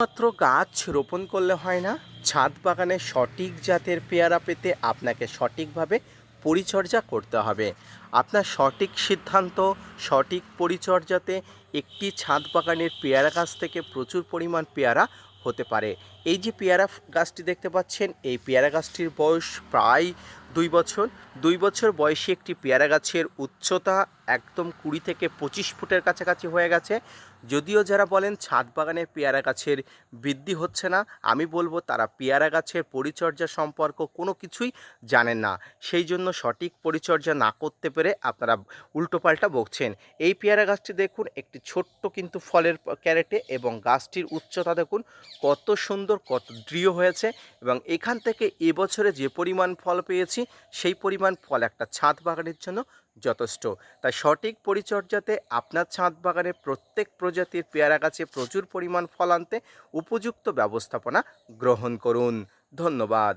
মাত্র গাছ রোপণ করলে হয় না, ছাদ বাগানে সঠিক জাতের পেয়ারা পেতে আপনাকে সঠিকভাবে পরিচর্যা করতে হবে। আপনার সঠিক সিদ্ধান্ত, সঠিক পরিচর্যাতে একটি ছাদ বাগানের পেয়ারা গাছ থেকে প্রচুর পরিমাণ পেয়ারা হতে পারে। এই যে পেয়ারা গাছটি দেখতে পাচ্ছেন, এই পেয়ারা গাছটির বয়স প্রায় 2 বছর। 2 বছর বয়সী একটি পেয়ারা গাছের উচ্চতা একদম 20 থেকে 25 ফুটের কাছাকাছি হয়ে গেছে। যদিও যারা বলেন ছাদ বাগানে পেয়ারা গাছের বৃদ্ধি হচ্ছে না, আমি বলবো তারা পেয়ারা গাছের পরিচর্যা সম্পর্ক কোনো কিছুই জানেন না। সেই জন্য সঠিক পরিচর্যা না করতে পেরে আপনারা উল্টোপাল্টা বকছেন। এই পেয়ারা গাছটি দেখুন, একটি ছোট্ট কিন্তু ফলের ক্যারেটে, এবং গাছটির উচ্চতা দেখুন কত সুন্দর, কত দৃঢ় হয়েছে। এবং এখান থেকে এবছরে যে পরিমাণ ফল পেয়েছি, সেই পরিমাণ ফল একটা ছাদ বাগানের জন্য যথেষ্ট। তাই সঠিক পরিচর্যাতে আপনার ছাদ বাগানে প্রত্যেক প্রজাতির পেয়ারা গাছে প্রচুর পরিমাণ ফল আনতে উপযুক্ত ব্যবস্থাপনা গ্রহণ করুন। ধন্যবাদ।